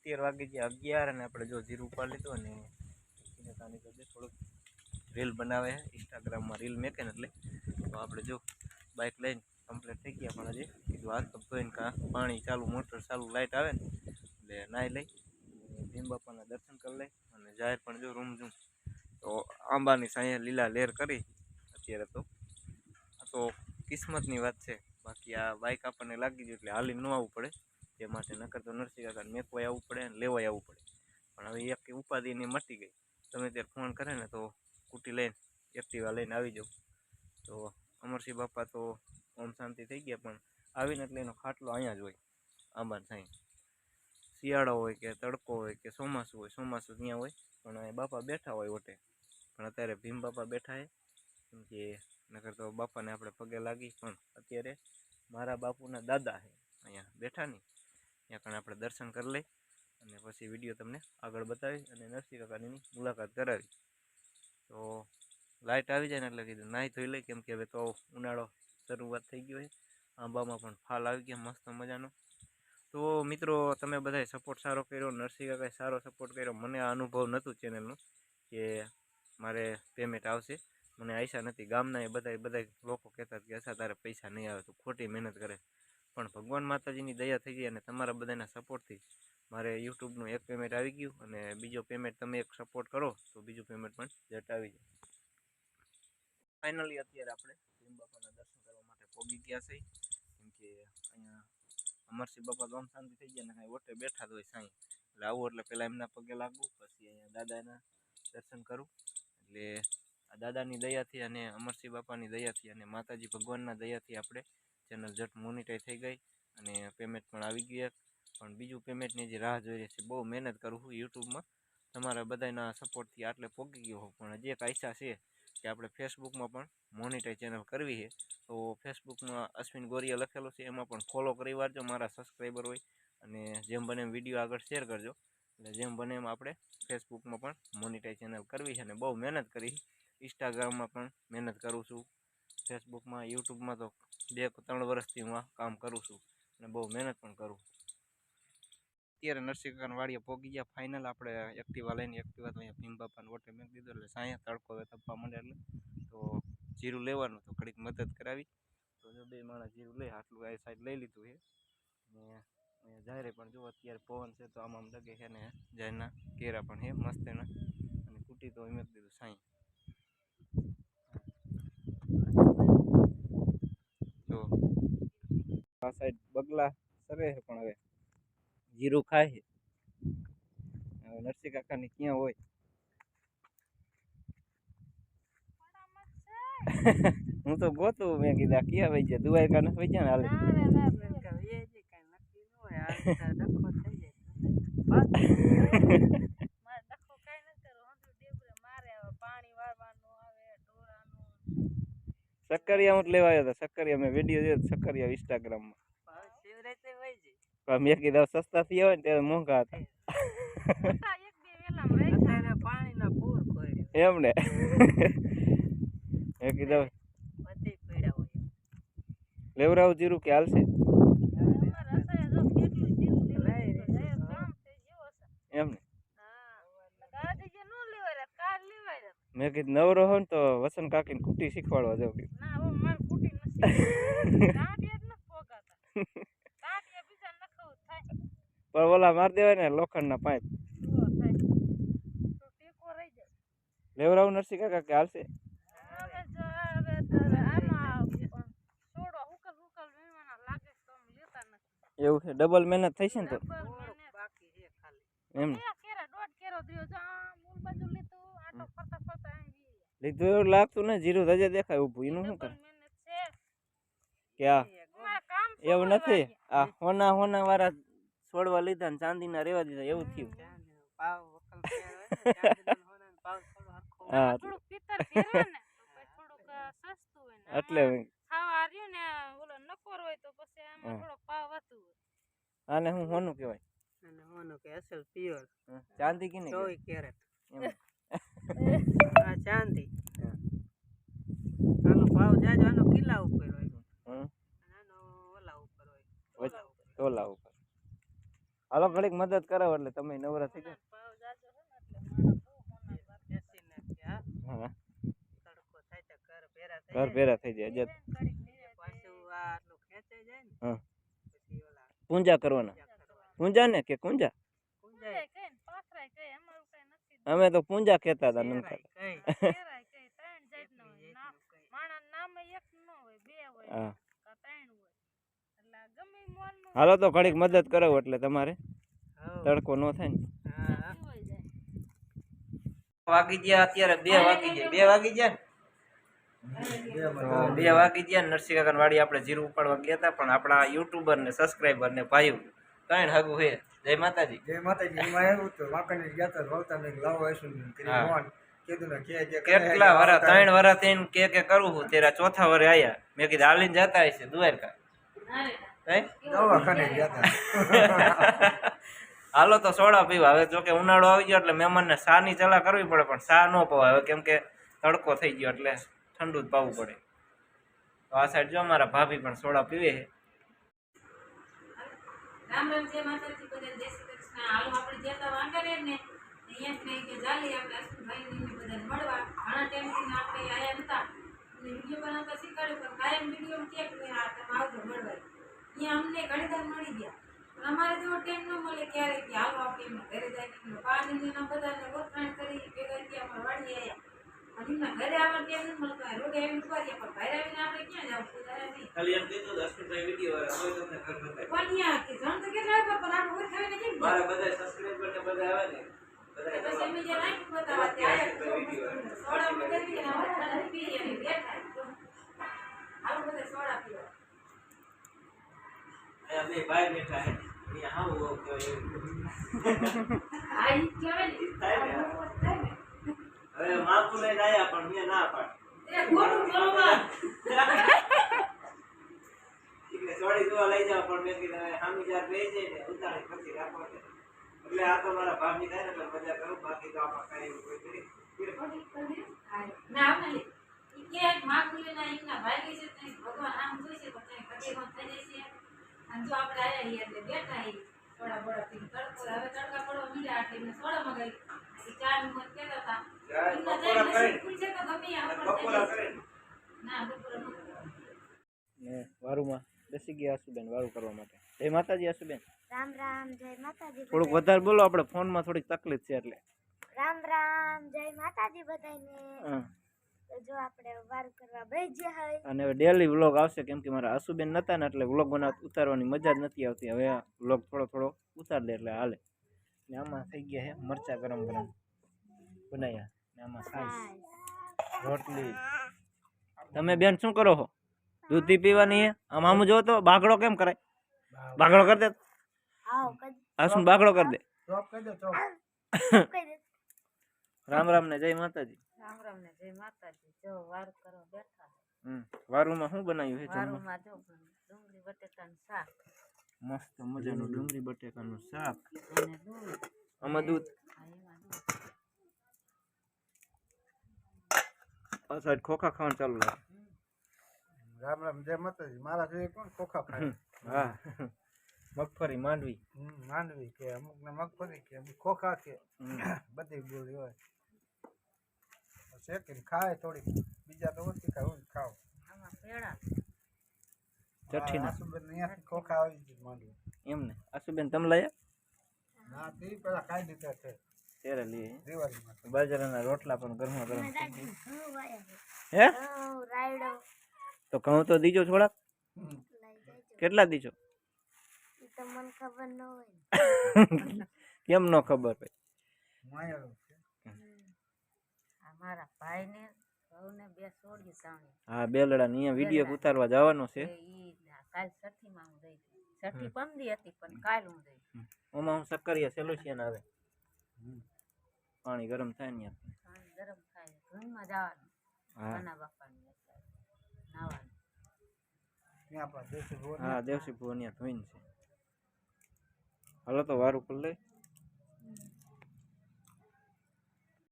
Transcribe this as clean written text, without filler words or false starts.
અત્યારે વાગી ગયા 11 અને આપણે જો જીરું ઉપાડી લીધું અને થોડુંક રીલ બનાવે ઇન્સ્ટાગ્રામમાં રીલ મેકે ને એટલે તો આપણે જો બાઇક લઈને કમ્પ્લીટ થઈ ગયા પણ હજી કીધું હાથ પગ ધોઈને કાં પાણી ચાલુ મોટર ચાલુ લાઇટ આવે ને એટલે નાહી લઈ ભીમ બાપાના દર્શન કરી લઈ અને જાહેર પણ જો રૂમ જુમ તો આંબાની સાંયે લીલા લેર કરી અત્યારે તો કિસ્મતની વાત છે બાકી આ બાઇક આપણને લાગી ગયું એટલે હાલી ન આવવું પડે તે માટે નકર તો નરસિંહ કાકાને મેકવાય આવવું પડે અને લેવાય આવવું પડે પણ હવે એક ઉપાધિ એની મટી ગઈ તમે ત્યારે ફોન કરે ને તો સ્કૂટી લઈને એક્ટિવા લઈને આવી જાઉં તો અમરસિંહ બાપા તો ઓમ શાંતિ થઈ ગયા પણ આવીને એટલે એનો ખાટલો અહીંયા જ હોય આંબાની સાંયે શિયાળો હોય કે તડકો હોય કે ચોમાસું ત્યાં હોય પણ બાપા બેઠા હોય ઓટે પણ અત્યારે ભીમ બાપા બેઠા છે કેમ કે નકર તો બાપાને આપણે પગે લાગી પણ અત્યારે મારા બાપુના દાદા છે અહીંયા બેઠા નહીં ત્યાં પણ આપણે દર્શન કરી લઈ અને પછી વિડીયો તમને આગળ બતાવી અને નરસિંહ કાકાની મુલાકાત કરાવી તો લાઇટ આવી જાય ને એટલે કીધું નાહી ધોઈ લઈ કેમ કે હવે તો ઉનાળો શરૂઆત થઈ ગયો છે આંબામાં પણ ફાલ આવી ગયા મસ્ત મજાનો તો મિત્રો તમે બધાએ સપોર્ટ સારો કર્યો નરસિંહ કાકાએ સારો સપોર્ટ કર્યો મને આ અનુભવ નહોતું ચેનલનું કે મારે પેમેન્ટ આવશે મને આશા નથી ગામના એ બધા લોકો કહેતા કે અચ્છા તારે પૈસા નહીં આવે તો ખોટી મહેનત કરે પણ ભગવાન માતાજીની દયા થઈ ગઈ અને તમારા બધાના સપોર્ટથી મારે યુટ્યુબનું એક પેમેન્ટ આવી ગયું અને બીજો પેમેન્ટ તમે એક સપોર્ટ કરો તો બીજું પેમેન્ટ પણ જટ આવી જાય ફાઇનલી અત્યારે આપણે ભીમ બાપાના દર્શન કરવા માટે પહોંચી ગયા છે કેમ કે અહીંયા અમરસિંહ બાપા તો શાંતિ થઈ ગયા ને કાંઈ ઓટે બેઠા જ હોય સાંઈ એટલે આવું એટલે પહેલાં એમના પગે લાગવું પછી અહીંયા દાદાના દર્શન કરું એટલે આ દાદાની દયાથી અને અમરસિંહ બાપાની દયાથી અને માતાજી ભગવાનના દયાથી આપણે ચેનલ જટ મોનિટાઈઝ થઈ ગઈ અને પેમેન્ટ પણ આવી ગયા પણ બીજું પેમેન્ટની જે રાહ જોઈ રહી છે બહુ મહેનત કરું છું યુટ્યુબમાં તમારા બધાના સપોર્ટથી આટલે પહોંચી ગયો હોઉં પણ હજી એક આશા છે કે આપણે ફેસબુકમાં પણ મોનિટાઈઝ ચેનલ કરવી છે તો ફેસબુકમાં અશ્વિન ગોરીએ લખેલું છે એમાં પણ ફોલો કરી વાળજો મારા સબસ્ક્રાઈબર હોય અને જેમ બને એમ વિડીયો આગળ શેર કરજો એટલે જેમ બને એમ આપણે ફેસબુકમાં પણ મોનિટાઈઝ ચેનલ કરવી છે અને બહુ મહેનત કરી ઇન્સ્ટાગ્રામમાં પણ મહેનત કરું છું ફેસબુકમાં યુટ્યુબમાં તો 2-3 વર્ષથી હું આ કામ કરું છું અને બહુ મહેનત પણ કરું અત્યારે નરસિંહ કાકાના વાડીએ પહોંચી ગયા ફાઇનલ આપણે એક્ટિવા લઈને એક્ટિવા તો અહીંયા ભીમ બાપાને વોટે મેં દીધો એટલે સાંયા તડકો હવે તપવા માંડે એટલે તો જીરું લેવાનું તો ઘડીક મદદ કરાવી તો જો બે માણસ જીરું લઈ આટલું આ સાઈડ લઈ લીધું છે અને અહીંયા જાહેરે પણ જો અત્યારે પવન છે તો આમ લગે છે ને જાહેરના કેરા પણ છે મસ્ત એના અને કૂટી તો મેં દીધું સાંઈ તો આ સાઈડ બગલા સરે છે પણ હવે જીરું ખાય છે હવે નરસિંહ કાકાની ક્યાં હોય હું તો ગોતું મેં કીધા ક્યાં વહી ગયા દ્વારકા નથી વહી ગયા ને સક્કરિયા હું લેવા આવ્યો હતો સક્કરિયા મેં વિડીયો જોયો સક્કરિયા ઇન્સ્ટાગ્રામમાં મેં કીધા સસ્તા થઈ હોય ને ત્યારે મોંઘા હતા એમને મેં કીધું લેવરાવું જીરું કે હાલશે એમને મેં કીધું નવરો હોય ને તો વસંત કાકીને કુટી શીખવાડવા જાવ પણ ઓલા મારી દેવાય ને લોખંડના પાઇપ લેવરાવું નરસિંહ કાકા કે હાલશે એવું છે ડબલ મહેનત થઈ છે ને તો એમ લીધું એવું લાગતું ને જીરું રજે દેખાય ઊભું એનું શું કરે કે આ એવું નથી આ હોના વાળા છોડવા લીધા ને ચાંદીના રેવા દીધા એવું થયું હા એટલે આને હું હોનું કહેવાય ચાંદી કે નહીં કેરેટ ચાંદી આનો ભાવ જાજો આનો કિલ્લા ઉપર હોય આનો ઓલા ઉપર હોય તોલા ઉપર હાલો ઘડીક મદદ કરો એટલે તમે નવરા થઈ જાઓ. હા ઘર ભેરા થઈ જાય. હા પૂંજા કરવાના. પૂંજા ને કે કુંજા? અમે તો પૂંજા કહેતા હતા નમખા. હા હાલો તો ઘડીક મદદ કરો એટલે તમારે તડકો ન થાય ને. વાગી ગયા અત્યારે 2 વાગી ગયા. 2 વાગી ગયા ને 2 વાગી ગયા. નરસિંહ કાકા વાડી આપણે જીરું ઉપાડવા ગયા હતા પણ આપણા યુટ્યુબર ને સબસ્ક્રાઈબર ને ભાઈઓ ત્રણ હગું હે. જય માતાજી. જય માતાજી. એમાં આવ્યું તો વાંકણી ગયા હતા બોલતા મેં લાવો આવીશું કરી ફોન કીધું ને કે કેટલા વરા 3 વરા થઈને કે કરું હું તેરા ચોથા વરે આયા. મેં કીધું હાલીને જતા હશે દ્વારકા. દવાખાને ગયા હતા. હાલો તો સોડા પીવા. હવે જો કે ઉનાળો આવી ગયો એટલે મહેમાનને ચા ની ચલા કરવી પડે પણ ચા ન પવાય હવે કેમ કે તડકો થઈ ગયો એટલે ઠંડુ જ પાવું પડે. તો આ સાઈડ જો અમારા ભાભી પણ સોડા પીવે છે. રામ રામ જય માતાજી બધા જય શ્રી કૃષ્ણ. હાલો આપણે જતા વાંગરે ને અહીંયા જ કે જાલી આપણે અશ્વિનભાઈ ને બધા મળવા ઘણા ટાઈમથી આપણે આયા નતા અને વિડિયો બનાવતા શીખવાડ્યું પણ કાયમ વિડિયો માં ચેક ને આ તમે આવજો મળવા. અહીંયા અમને ઘણી વાર મળી ગયા પણ અમારે જેવો ટાઈમ ન મળે ક્યારે કે હાલો આપણે એમના ઘરે જાય પાણીના બધાને ઓળખાણ કરી ભેગા થયા અમારા વાડી આવ્યા અને એમના ઘરે આવવા ટાઈમ ન મળતો રોડે આવીને ઉભા રહ્યા પણ ઘરે આવીને આપણે ક્યાં જવું નહીં. ખાલી એમ કીધું અશ્વિનભાઈ વિડિયો હોય તમને ઘર બતાવી પણ ન્યા કે જણ તો કેટલા હતા પણ આપણે ઓળખાવીને કેમ મારા બધા સબસ્ક્રાઇબર ને બધા આવે ને બધા બસ એમ જે લાઈક બતાવવા તે આયા સોડા મગરી ને આપણે પી અને બેઠા આવું બધા સોડા પીવા. અમે ભાઈ બેઠા હે એ હાવ કે આઈ કેવે ને હવે માપુ લઈને આયા પણ મે ના પાડી એ ગોળું બરોબર એટલે સોડી દોવા લઈ જાવ પણ મે કીધું હામી જાર બેજે ને ઉતારી પછી રાખો એટલે આ તો મારા ભાભી થાય ને એટલે મજા કરું બાકી તો આપા કઈ કોઈ કરી ના આપણે કે માપુ લઈને એના ભાઈ છે ભગવાન આમ જોઈશે પણ કઈ કદે માં થઈ જશે અને જો આપણે આયા hier એટલે બેઠા હી થોડા બોડા પીને તડકો હવે તડકા પડવા મીડા એટલે મેં સોડા મગાવી ચા ની મત કેતા હતા ઇન્ના જાય સ્કૂલ છે તો ગમે આપણે ના બપોરા ને વારુમાં બેસી ગયા આસુબેન વારું કરવા માટે. જય માતાજી આસુબેન. રામ રામ જય માતાજી. થોડુંક વધારે બોલો આપણે ફોનમાં થોડીક તકલીફ છે એટલે. રામ રામ જય માતાજી બધાને. તો જો આપણે વાર કરવા બેજ્યા હોય અને હવે ડેલી વ્લોગ આવશે કેમ કે મારા આસુબેન નતા ને એટલે વ્લોગ ઉતારવાની મજા જ નથી આવતી. હવે વ્લોગ થોડો ઉતાર દે એટલે હાલે. ને આમાં થઈ ગયા છે મરચા ગરમ ગરમ બનાવ્યા ને આમાં છાશ રોટલી. તમે બેન શું કરો છો? દૂધી પીવાની હે? આમ આમ જો તો બાગડો કેમ કરાય? બાગડો કરી દે. આવ કદ આસુન બાગડો કરી દે. ચોપ કરી દે ચોપ કરી દે. રામ રામ ને જય માતાજી. રામ રામ ને જય માતાજી. જો વાર કરો બેઠા. વારુમાં શું બનાવ્યું છે? વારુમાં જો ડુંગળી બટેકાનું શાક. મસ્ત મજાનું ડુંગળી બટેકાનું શાક અને દૂધ. આમાં દૂધ. એમાં દૂધ. આ સાઈડ ખોખા ખાવાનું ચાલુ લાગે. રામ રામ જય માતાજી. મારા જોઈએ કોણ ખોખા ખાય? હા મગફળી માંડવી માંડવી કે અમુક ને મગફળી કે અમુક ખોખા કે બધી બોલી હોય શેકીને ખાય થોડીક બીજા તો ઓછી ખાય હું ખાવ આમાં પેડા. ચઠ્ઠી ના આસુબેન અહીંયાથી ખોખા આવી ગયું માંડવી એમ ને. આસુબેન તમે લાયા? ના તે પેલા ખાઈ દીધા છે ત્યારે લઈએ. દિવાળીમાં બાજરાના રોટલા પણ ગરમા ગરમ હું હે રાયડો તો ઘઉં તો દીજો થોડાક. લઈ જજો. કેટલા દીજો? ઈ તો મને ખબર ન હોય. કેમ ન ખબર ભાઈ? માયાળું છે આ મારા ભાઈને ઘઉંને બે છોડ્યું તાણી. હા બેલડા ને અહીંયા વિડીયો ઉતારવા જવાનો છે. ઈ કાલ છઠ્ઠીમાં હું ગઈ હતી. છઠ્ઠી પમદી હતી પણ કાલ હું ગઈ. ઓમાં હું સક્કરિયા સોલ્યુશન આવે પાણી ગરમ થાય ને પાણી ગરમ થાય ઘરમાં જવાનું. હા નાના બાપાની નાવાનું. ત્યાં આપણા દેશી ભોજન હા દેવસી ભુવનિયા ધોઈને છે. હાલો તો વારું પર લઈ